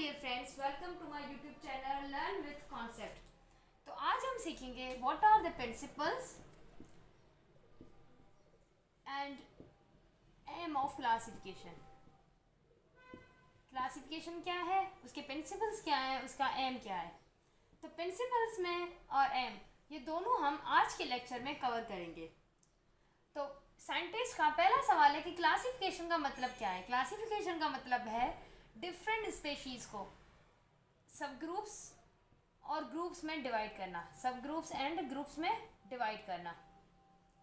Dear friends, welcome to my YouTube channel learn with concept. तो आज हम सीखेंगे what are the principles and aim of classification. Classification क्या है, उसके प्रिंसिपल्स क्या है, उसका एम क्या है। तो प्रिंसिपल्स में और एम ये दोनों हम आज के लेक्चर में कवर करेंगे। तो साइंटिस्ट का पहला सवाल है कि क्लासिफिकेशन का मतलब क्या है। क्लासिफिकेशन का मतलब है डिफरेंट स्पेशीज को सब ग्रुप्स और ग्रुप्स में डिवाइड करना, सब ग्रुप्स एंड ग्रुप्स में डिवाइड करना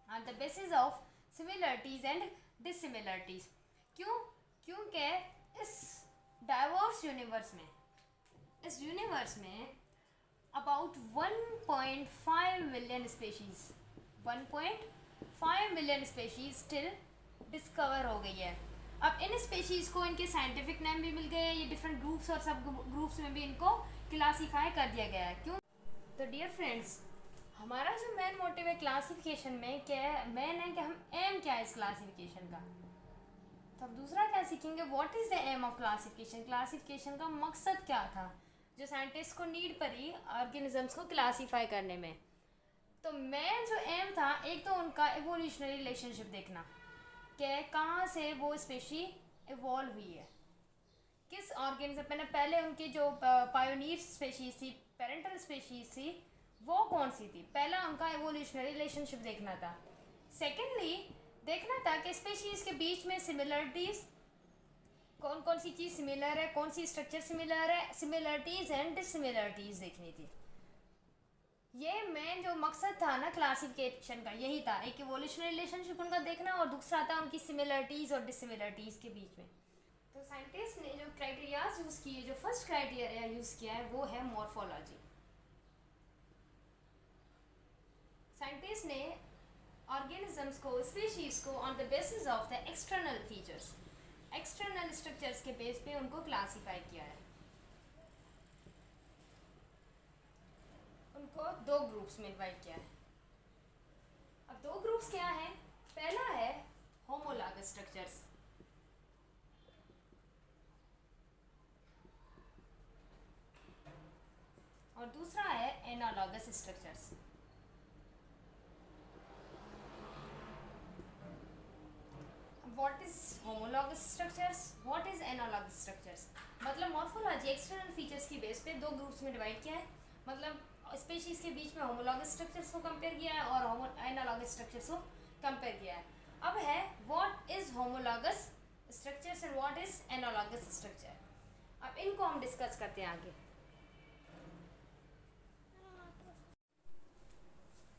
on the basis of similarities and dissimilarities. क्योंकि इस डाइवर्स यूनिवर्स में about 1.5 million species 1.5 million species still discover हो गई है। अब इन स्पेशीज़ को इनके साइंटिफिक नेम भी मिल गए हैं, ये डिफरेंट ग्रुप्स और सब ग्रुप्स में भी इनको क्लासीफाई कर दिया गया है। क्यों? तो डियर फ्रेंड्स, हमारा जो मेन मोटिव है क्लासिफिकेशन में क्या है, मेन है कि हम एम क्या है इस क्लासिफिकेशन का। तो अब दूसरा क्या सीखेंगे, what is the aim of classification. Classification का मकसद क्या था जो साइंटिस्ट को नीड पड़ी ऑर्गेनिजम्स को क्लासीफाई करने में। तो मेन जो एम था, एक तो उनका एवोल्यूशनरी रिलेशनशिप देखना कि कहाँ से वो स्पेशी इवॉल्व हुई है, किस ऑर्गेनिज्म में। पहले उनकी जो पायोनियर स्पेशीज थी, पेरेंटल स्पेशीज थी, वो कौन सी थी। पहला उनका एवोल्यूशनरी रिलेशनशिप देखना था। सेकेंडली देखना था कि स्पेशीज के बीच में सिमिलरिटीज, कौन कौन सी चीज़ सिमिलर है, कौन सी स्ट्रक्चर सिमिलर है, सिमिलरिटीज एंड डिससिमिलरिटीज देखनी थी। ये मेन जो मकसद था ना क्लासिफिकेशन का, यही था। एक इवोल्यूशनरी रिलेशनशिप उनका देखना और दूसरा था उनकी सिमिलरिटीज और डिससिमिलरिटीज के बीच में। तो साइंटिस्ट ने जो क्राइटेरियाज यूज़ किए, जो फर्स्ट क्राइटेरिया यूज़ किया है वो है मॉर्फोलॉजी। साइंटिस्ट ने ऑर्गेनिजम्स को, स्पीशीज को on the basis of the external features, external structures के बेस पे उनको क्लासीफाई किया है। उनको दो ग्रुप्स में डिवाइड किया है। अब दो ग्रुप्स क्या हैं, पहला है होमोलॉगस स्ट्रक्चर्स और दूसरा है analogous structures. What is homologous structures, what is analogous structures. मतलब मॉर्फोलॉजी एक्सटर्नल फीचर्स की बेस पे दो ग्रुप्स में डिवाइड किया है। मतलब स्पीशीज के बीच में होमोलॉगस स्ट्रक्चर्स को कंपेयर किया है और एनालॉगस स्ट्रक्चर्स को कंपेयर किया है। अब है what is homologous structures and what is analogous structure. अब इनको हम डिस्कस करते हैं आगे।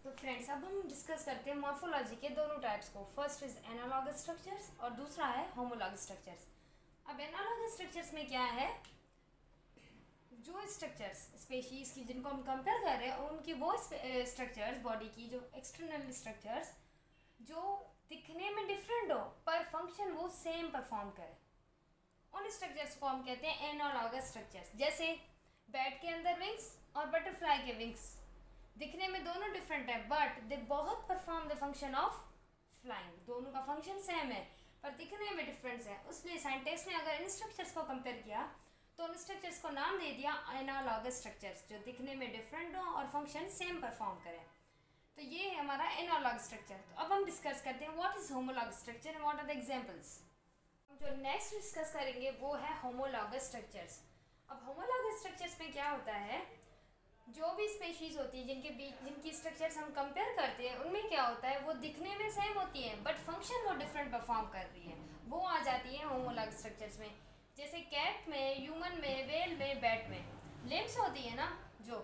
तो फ्रेंड्स, अब हम डिस्कस करते हैं मॉर्फोलॉजी के दोनों टाइप्स को। फर्स्ट इज एनालॉगस स्ट्रक्चर्स और दूसरा है होमोलॉगस स्ट्रक्चर्स। अब एनालॉगस स्ट्रक्चर्स में क्या है, जो स्ट्रक्चर्स स्पेशीज की जिनको हम कंपेयर कर रहे हैं, उनकी वो स्ट्रक्चर्स, बॉडी की जो एक्सटर्नल स्ट्रक्चर्स जो दिखने में डिफरेंट हो पर फंक्शन वो सेम परफॉर्म करे, उन स्ट्रक्चर्स को हम कहते हैं एनालॉगस स्ट्रक्चर्स। जैसे बैट के अंदर विंग्स और बटरफ्लाई के विंग्स दिखने में दोनों डिफरेंट है but they both perform the function of flying. दोनों का फंक्शन सेम है पर दिखने में डिफरेंस है। उसलिए साइंटिस्ट ने अगर इन स्ट्रक्चर्स को कंपेयर किया तो उन स्ट्रक्चर्स को नाम दे दिया एनालॉगस स्ट्रक्चर्स, जो दिखने में डिफरेंट हो और फंक्शन सेम परफॉर्म करें। तो ये है हमारा एनालॉगस स्ट्रक्चर। तो अब हम डिस्कस करते हैं what is homologous structure and what are the examples. जो नेक्स्ट डिस्कस करेंगे वो है होमोलॉगस स्ट्रक्चर्स। अब होमोलॉगस स्ट्रक्चर्स में क्या होता है, जो भी स्पेशीज होती है जिनकी स्ट्रक्चर्स हम कंपेयर करते हैं, उनमें क्या होता है, वो दिखने में सेम होती है बट फंक्शन वो डिफरेंट परफॉर्म कर रही है, वो आ जाती है होमोलॉगस स्ट्रक्चर्स में। जैसे कैट में, ह्यूमन में, वेल में, बैट में लिम्स होती है ना, जो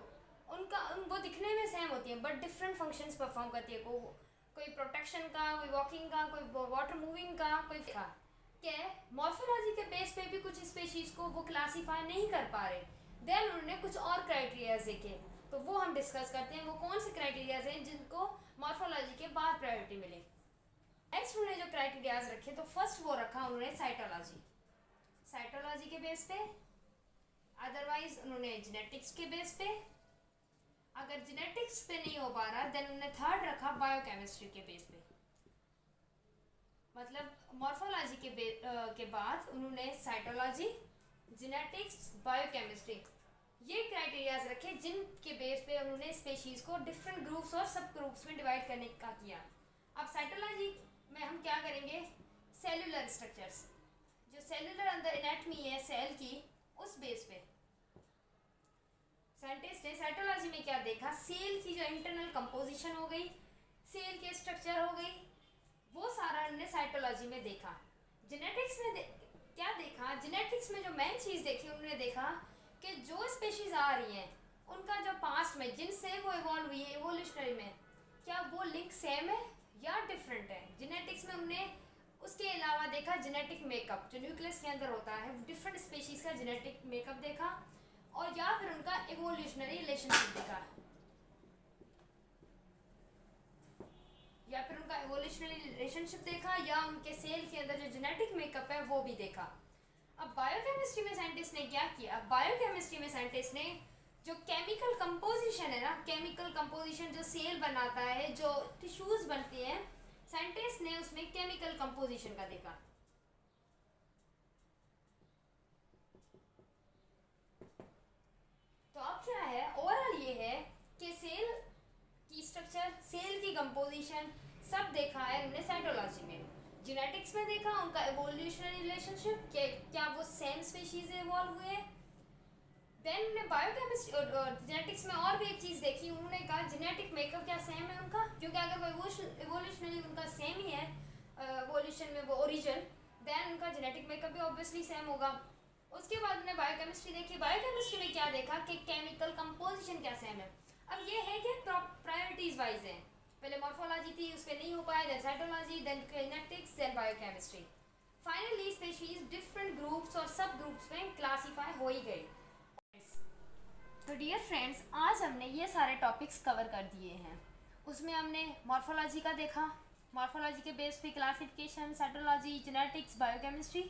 वो दिखने में सेम होती है बट डिफरेंट फंक्शंस परफॉर्म करती है। कोई प्रोटेक्शन का, कोई वॉकिंग का, कोई वाटर मूविंग का, कोई क्या मॉर्फोलॉजी के बेस पे भी कुछ स्पेशीज को वो क्लासीफाई नहीं कर पा रहे, देन उन्होंने कुछ और क्राइटेरियाज देखे। तो वो हम डिस्कस करते हैं, वो कौन से क्राइटेरियाज हैं जिनको मॉर्फोलॉजी के बाद प्रायोरिटी मिले। नेक्स्ट उन्होंने जो क्राइटेरियाज रखे, तो फर्स्ट वो रखा उन्होंने साइटोलॉजी के बेस पे, अदरवाइज उन्होंने जेनेटिक्स के बेस पे। अगर जेनेटिक्स पे नहीं हो पा रहा देन उन्होंने थर्ड रखा बायोकेमिस्ट्री के बेस पे। मतलब मॉर्फोलॉजी के बाद उन्होंने साइटोलॉजी जेनेटिक्स, बायोकेमिस्ट्री, ये क्राइटेरियाज रखे जिनके बेस पे उन्होंने स्पेशीज को डिफरेंट ग्रुप्स और सब ग्रुप्स में डिवाइड करने का किया। अब साइटोलॉजी में हम क्या करेंगे, सेलुलर स्ट्रक्चर्स, जो सेलुलर अंदर एनाटमी है सेल की, उस बेस पे साइंटिस्ट ने साइटोलॉजी में क्या देखा, सेल की जो इंटरनल कंपोजिशन हो गई, सेल के स्ट्रक्चर हो गई, वो सारा उन्होंने साइटोलॉजी में देखा। जेनेटिक्स में क्या देखा, जेनेटिक्स में जो मेन चीज़ देखी उन्होंने देखा कि जो स्पेशीज आ रही हैं उनका जो पास्ट में जिनसे वो इवॉल्व हुई है इवोल्यूशनरी में, क्या वो लिंक सेम है या डिफरेंट है। जेनेटिक्स में हमने उसके अलावा देखा जेनेटिक मेकअप, जो न्यूक्लियस के अंदर होता है, डिफरेंट स्पेशीज का जेनेटिक मेकअप देखा, और या फिर उनका इवोल्यूशनरी रिलेशनशिप देखा, या फिर उनका इवोल्यूशनरी रिलेशनशिप देखा, या उनके सेल के अंदर जो जेनेटिक मेकअप है वो भी देखा। अब बायोकेमिस्ट्री में साइंटिस्ट ने क्या किया, बायोकेमिस्ट्री में साइंटिस्ट ने जो केमिकल कंपोजिशन है ना, केमिकल कंपोजिशन जो सेल बनाता है, जो टिश्यूज बनते हैं, साइंटिस्ट ने उसमें केमिकल कंपोजिशन का देखा। तो अब क्या है, ओवरऑल ये है कि सेल की स्ट्रक्चर, सेल की कंपोजिशन सब देखा है हमने साइटोलॉजी में। जेनेटिक्स में देखा उनका इवोल्यूशनरी रिलेशनशिप, क्या वो सेम स्पीशीज इवॉल्व हुए। देन हमने बायोकेमिस्ट्री और जेनेटिक्स में और भी एक चीज़ देखी, उन्होंने कहा जेनेटिक मेकअप क्या सेम है उनका, क्योंकि अगर वो इवोल्यूशनरी उनका सेम ही है, इवोल्यूशन में वो ओरिजिन, देन उनका जेनेटिक मेकअप भी ऑब्वियसली सेम होगा। उसके बाद हमने बायोकेमिस्ट्री देखी, बायोकेमिस्ट्री में क्या देखा कि केमिकल कंपोजिशन क्या सेम है। अब ये है कि प्रायोरिटीज वाइज है, पहले मॉर्फोलॉजी थी, उस पर नहीं हो पाया, then cytology, then genetics, then biochemistry, finally species different groups और सब ग्रुप्स में क्लासीफाई हो ही गए। तो डियर फ्रेंड्स, आज हमने ये सारे टॉपिक्स कवर कर दिए हैं। उसमें हमने मॉर्फोलॉजी का देखा, मॉर्फोलॉजी के बेस पे क्लासिफिकेशन, साइटोलॉजी, जेनेटिक्स, बायोकेमिस्ट्री,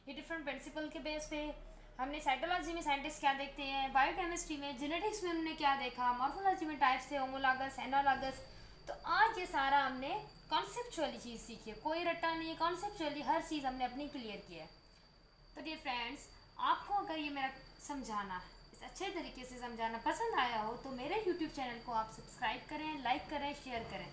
ये डिफरेंट प्रिंसिपल के बेस पे हमने साइटोलॉजी में साइंटिस्ट क्या देखते हैं, बायोकेमिस्ट्री में, जेनेटिक्स में हमने क्या देखा, मॉर्फोलॉजी में टाइप्स थे होमोलॉगस, एनालॉगस। तो आज ये सारा हमने कॉन्सेप्चुअली चीज़ सीखी है, कोई रट्टा नहीं है, कॉन्सेप्चुअली हर चीज़ हमने अपनी क्लियर की है। तो डियर फ्रेंड्स, आपको अगर ये मेरा समझाना, इस अच्छे तरीके से समझाना पसंद आया हो तो मेरे YouTube चैनल को आप सब्सक्राइब करें, लाइक करें, शेयर करें।